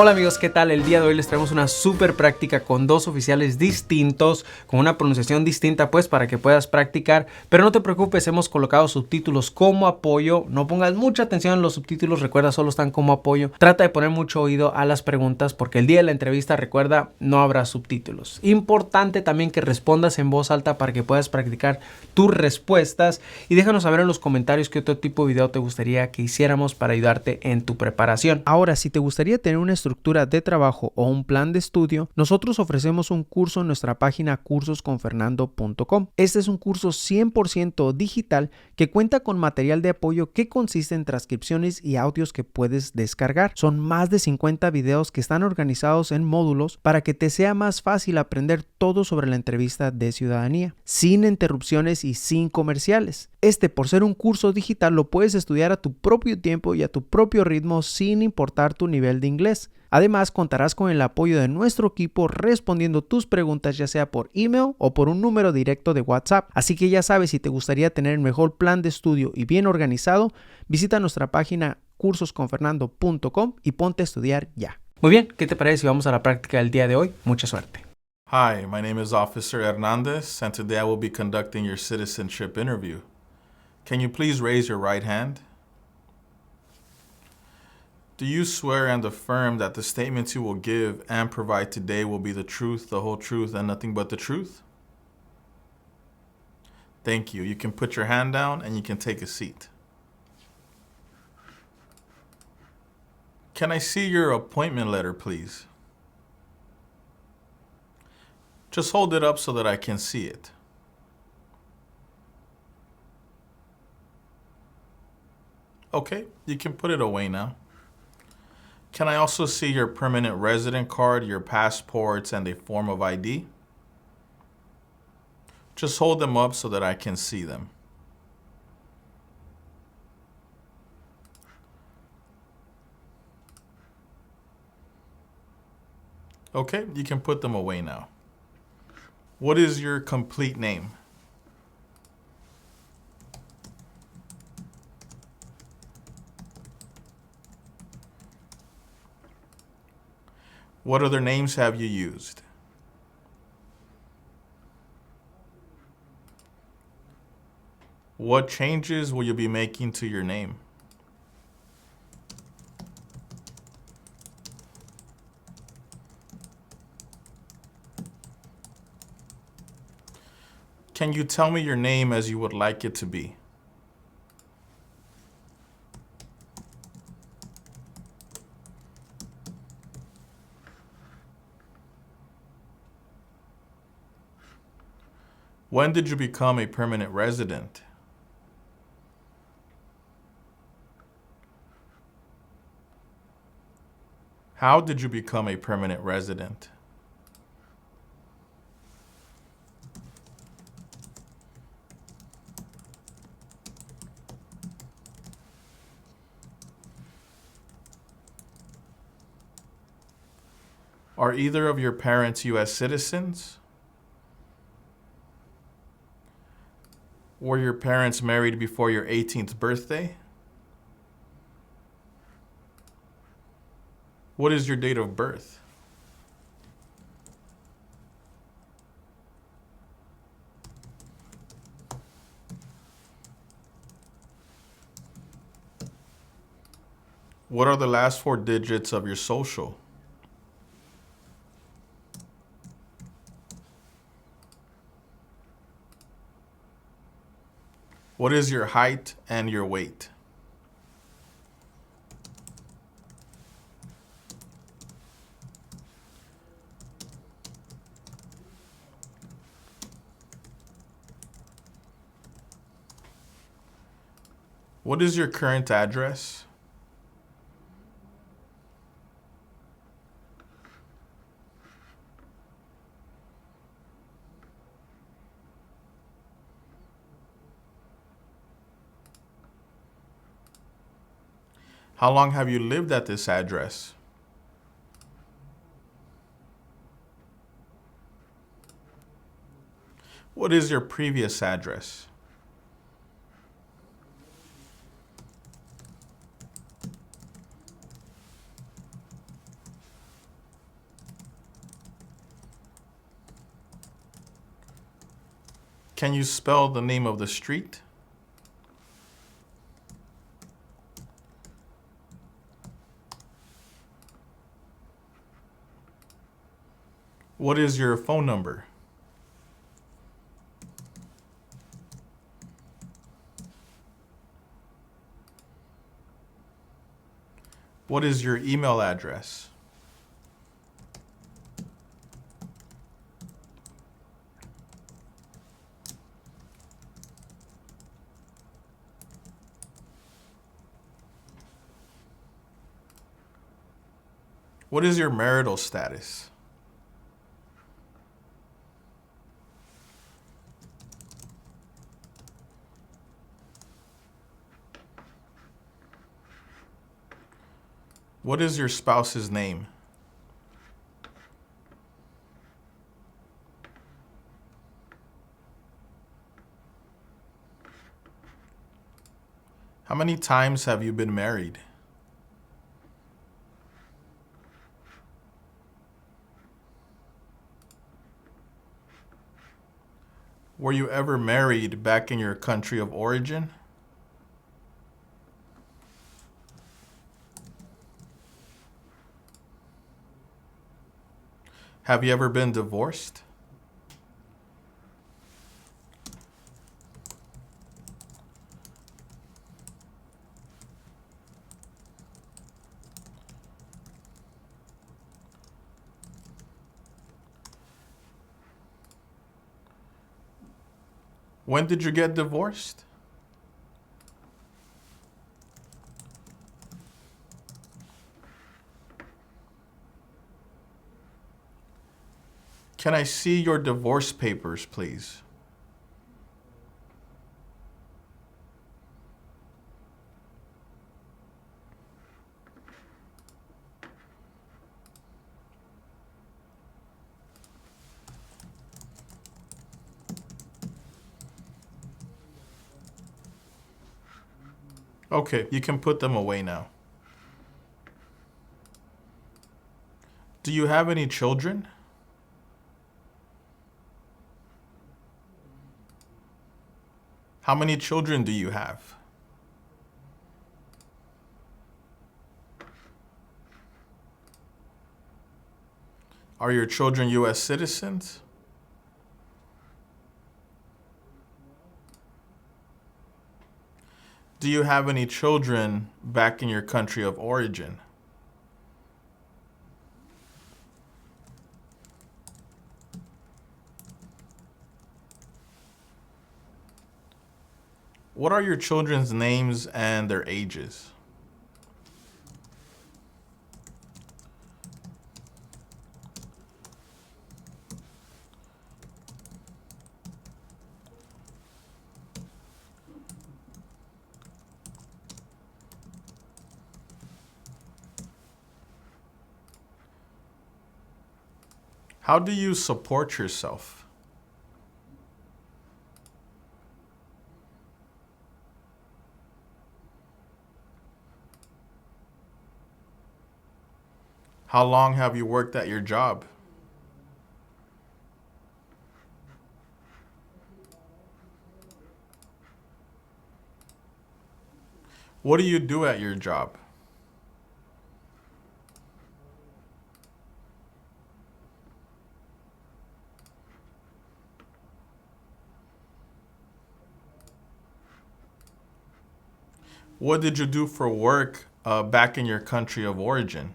Hola amigos, ¿qué tal? El día de hoy les traemos una súper práctica con dos oficiales distintos, con una pronunciación distinta pues para que puedas practicar, pero no te preocupes, hemos colocado subtítulos como apoyo, no pongas mucha atención en los subtítulos, recuerda solo están como apoyo, trata de poner mucho oído a las preguntas porque el día de la entrevista recuerda no habrá subtítulos. Importante también que respondas en voz alta para que puedas practicar tus respuestas y déjanos saber en los comentarios qué otro tipo de video te gustaría que hiciéramos para ayudarte en tu preparación. Ahora, si te gustaría tener una estructura de trabajo o un plan de estudio, nosotros ofrecemos un curso en nuestra página cursosconfernando.com. Este es un curso 100% digital que cuenta con material de apoyo que consiste en transcripciones y audios que puedes descargar. Son más de 50 videos que están organizados en módulos para que te sea más fácil aprender todo sobre la entrevista de ciudadanía, sin interrupciones y sin comerciales. Por ser un curso digital, lo puedes estudiar a tu propio tiempo y a tu propio ritmo sin importar tu nivel de inglés. Además, contarás con el apoyo de nuestro equipo respondiendo tus preguntas ya sea por email o por un número directo de WhatsApp. Así que ya sabes, si te gustaría tener el mejor plan de estudio y bien organizado, visita nuestra página cursosconfernando.com y ponte a estudiar ya. Muy bien, ¿qué te parece si vamos a la práctica del día de hoy? Mucha suerte. Hi, my name is Officer Hernandez, and today I will be conducting your citizenship interview. Can you please raise your right hand? Do you swear and affirm that the statements you will give and provide today will be the truth, the whole truth, and nothing but the truth? Thank you. You can put your hand down and you can take a seat. Can I see your appointment letter, please? Just hold it up so that I can see it. Okay, you can put it away now. Can I also see your permanent resident card, your passports, and a form of ID? Just hold them up so that I can see them. Okay, you can put them away now. What is your complete name? What other names have you used? What changes will you be making to your name? Can you tell me your name as you would like it to be? When did you become a permanent resident? How did you become a permanent resident? Are either of your parents U.S. citizens? Were your parents married before your 18th birthday? What is your date of birth? What are the last 4 digits of your social? What is your height and your weight? What is your current address? How long have you lived at this address? What is your previous address? Can you spell the name of the street? What is your phone number? What is your email address? What is your marital status? What is your spouse's name? How many times have you been married? Were you ever married back in your country of origin? Have you ever been divorced? When did you get divorced? Can I see your divorce papers, please? Okay, you can put them away now. Do you have any children? How many children do you have? Are your children U.S. citizens? Do you have any children back in your country of origin? What are your children's names and their ages? How do you support yourself? How long have you worked at your job? What do you do at your job? What did you do for work back in your country of origin?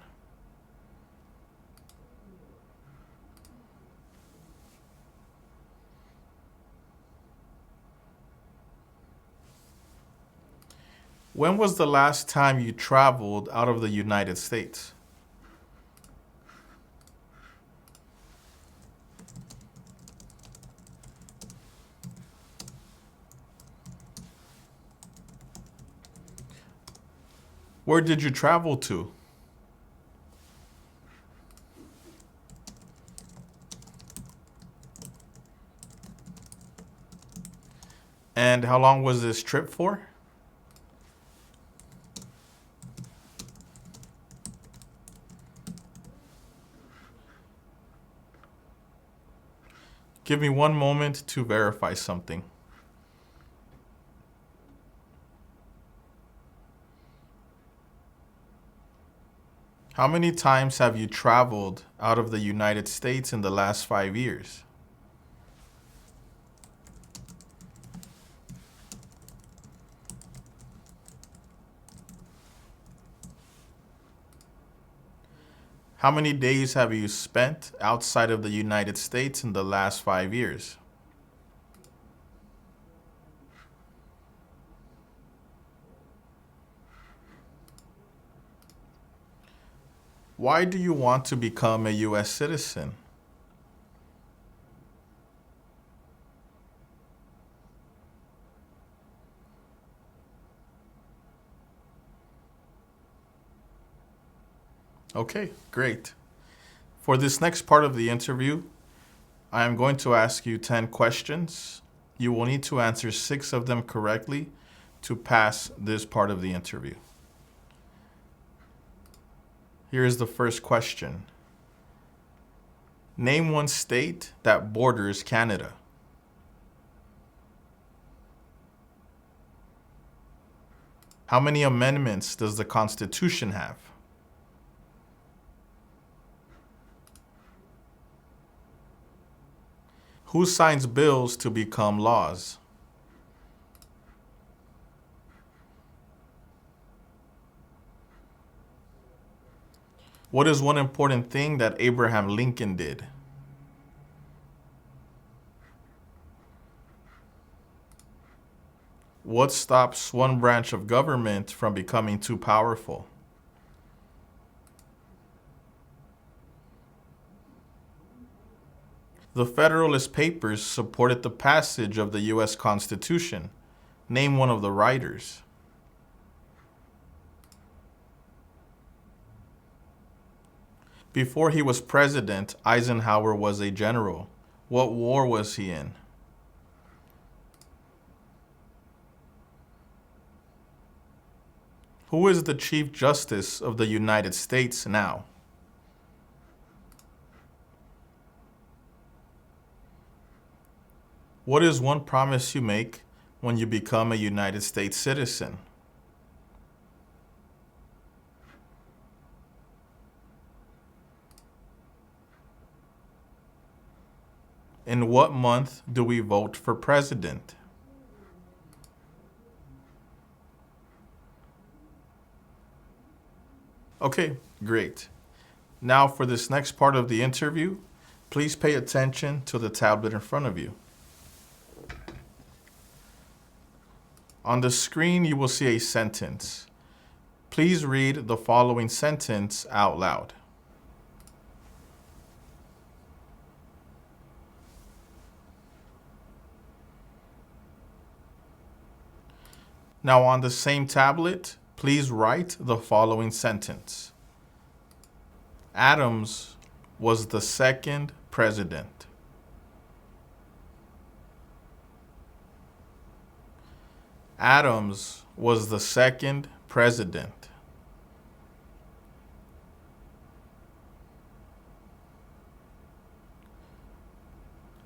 When was the last time you traveled out of the United States? Where did you travel to? And how long was this trip for? Give me one moment to verify something. How many times have you traveled out of the United States in the last 5 years? How many days have you spent outside of the United States in the last 5 years? Why do you want to become a U.S. citizen? Okay, great. For this next part of the interview, I am going to ask you 10 questions. You will need to answer 6 of them correctly to pass this part of the interview. Here is the first question. Name one state that borders Canada. How many amendments does the Constitution have? Who signs bills to become laws? What is one important thing that Abraham Lincoln did? What stops one branch of government from becoming too powerful? The Federalist Papers supported the passage of the U.S. Constitution. Name one of the writers. Before he was president, Eisenhower was a general. What war was he in? Who is the Chief Justice of the United States now? What is one promise you make when you become a United States citizen? In what month do we vote for president? Okay, great. Now for this next part of the interview, please pay attention to the tablet in front of you. On the screen, you will see a sentence. Please read the following sentence out loud. Now on the same tablet, please write the following sentence. Adams was the second president. Adams was the second president.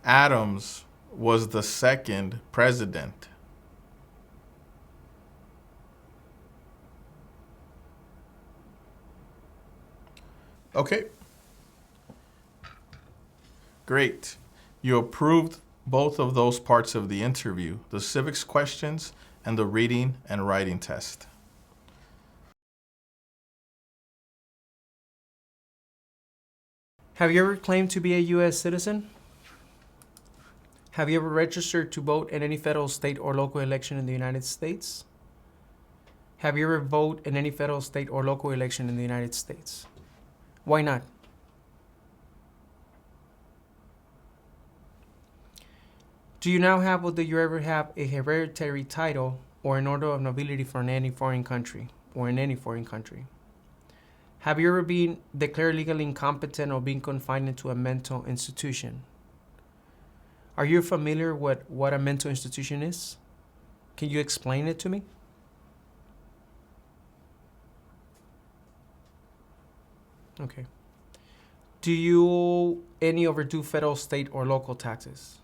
Adams was the second president. Okay. Great. You approved both of those parts of the interview, the civics questions and the reading and writing test. Have you ever claimed to be a U.S. citizen? Have you ever registered to vote in any federal, state, or local election in the United States? Have you ever voted in any federal, state, or local election in the United States? Why not? Do you now have or do you ever have a hereditary title or an order of nobility from any foreign country or in any foreign country? Have you ever been declared legally incompetent or been confined into a mental institution? Are you familiar with what a mental institution is? Can you explain it to me? Okay. Do you any overdue federal, state, or local taxes?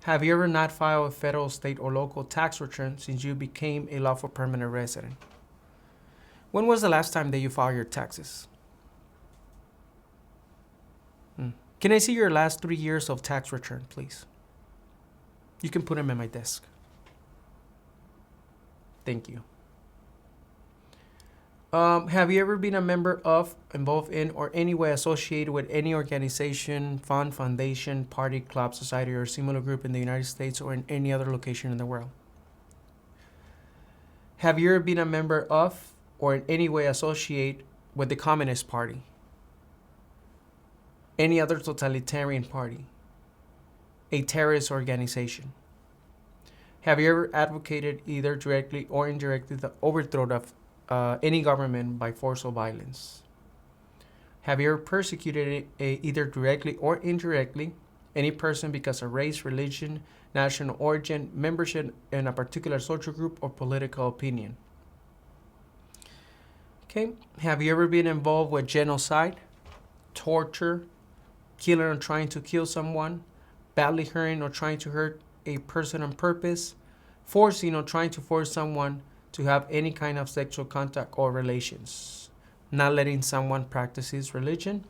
Have you ever not filed a federal, state, or local tax return since you became a lawful permanent resident? When was the last time that you filed your taxes? Can I see your last 3 years of tax return, please? You can put them at my desk. Thank you. Have you ever been a member of, involved in, or any way associated with any organization, fund, foundation, party, club, society, or similar group in the United States or in any other location in the world? Have you ever been a member of, or in any way associated with the Communist Party, any other totalitarian party, a terrorist organization? Have you ever advocated either directly or indirectly the overthrow of any government by force or violence? Have you ever persecuted either directly or indirectly any person because of race, religion, national origin, membership in a particular social group, or political opinion? Okay. Have you ever been involved with genocide, torture, killing or trying to kill someone, badly hurting or trying to hurt a person on purpose, forcing or trying to force someone to have any kind of sexual contact or relations, not letting someone practice his religion?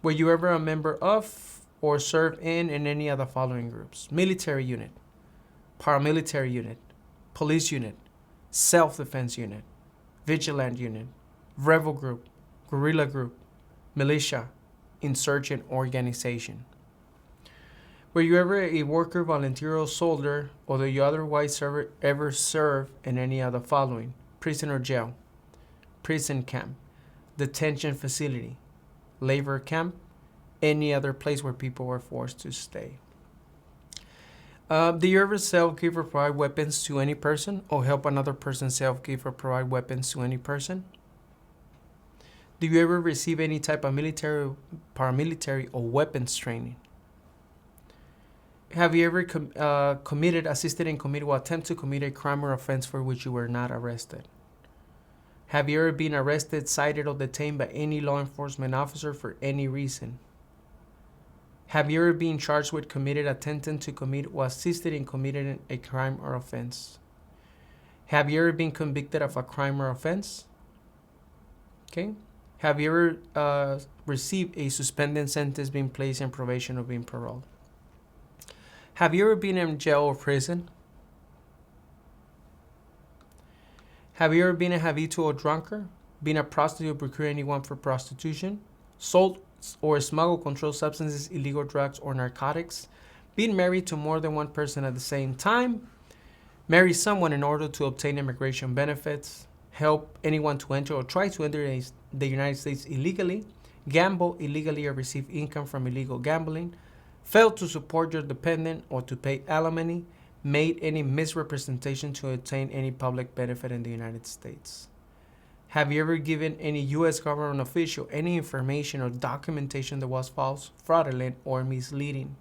Were you ever a member of or served in any of the following groups? Military unit, paramilitary unit, police unit, self-defense unit, vigilant unit, rebel group, guerrilla group, militia, insurgent organization? Were you ever a worker, volunteer, or soldier, or do you otherwise ever serve in any of the following? Prison or jail, prison camp, detention facility, labor camp, any other place where people were forced to stay? Do you ever sell, give, or provide weapons to any person, or help another person sell, give, or provide weapons to any person? Do you ever receive any type of military, paramilitary, or weapons training? Have you ever committed, assisted in, committed, or attempt to commit a crime or offense for which you were not arrested? Have you ever been arrested, cited, or detained by any law enforcement officer for any reason? Have you ever been charged with committed, attempting to commit, or assisted in committing a crime or offense? Have you ever been convicted of a crime or offense? Okay. Have you ever received a suspended sentence, been placed in probation, or been paroled? Have you ever been in jail or prison? Have you ever been a habitual drunkard, been a prostitute, or procured anyone for prostitution, sold or smuggled controlled substances, illegal drugs, or narcotics, been married to more than one person at the same time, marry someone in order to obtain immigration benefits, help anyone to enter or try to enter the United States illegally, gamble illegally or receive income from illegal gambling, failed to support your dependent or to pay alimony, made any misrepresentation to obtain any public benefit in the United States? Have you ever given any U.S. government official any information or documentation that was false, fraudulent, or misleading?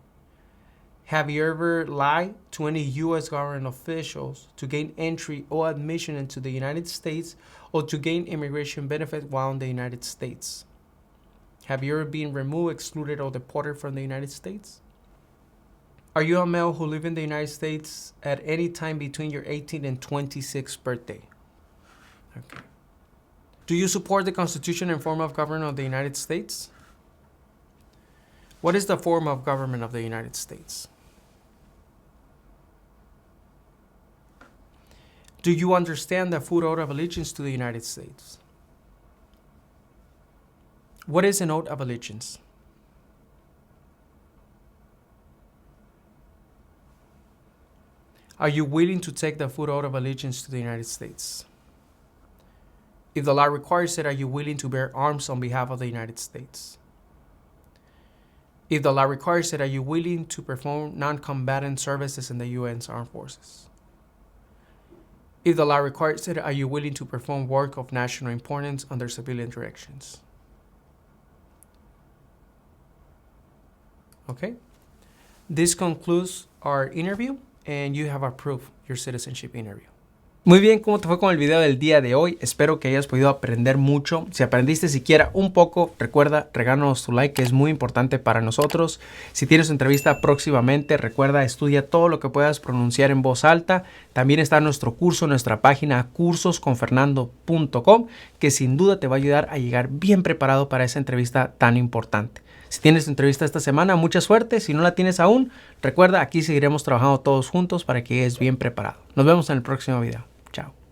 Have you ever lied to any U.S. government officials to gain entry or admission into the United States or to gain immigration benefit while in the United States? Have you ever been removed, excluded, or deported from the United States? Are you a male who lived in the United States at any time between your 18th and 26th birthday? Okay. Do you support the Constitution and form of government of the United States? What is the form of government of the United States? Do you understand the full oath of allegiance to the United States? What is an oath of allegiance? Are you willing to take the full oath of allegiance to the United States? If the law requires it, are you willing to bear arms on behalf of the United States? If the law requires it, are you willing to perform non-combatant services in the U.S. Armed Forces? If the law requires it, are you willing to perform work of national importance under civilian directions? Okay. This concludes our interview, and you have approved your citizenship interview. Muy bien, ¿cómo te fue con el video del día de hoy? Espero que hayas podido aprender mucho. Si aprendiste siquiera un poco, recuerda, regálanos tu like, que es muy importante para nosotros. Si tienes entrevista próximamente, recuerda, estudia todo lo que puedas pronunciar en voz alta. También está nuestro curso, nuestra página cursosconfernando.com, que sin duda te va a ayudar a llegar bien preparado para esa entrevista tan importante. Si tienes entrevista esta semana, mucha suerte. Si no la tienes aún, recuerda, aquí seguiremos trabajando todos juntos para que llegues bien preparado. Nos vemos en el próximo video.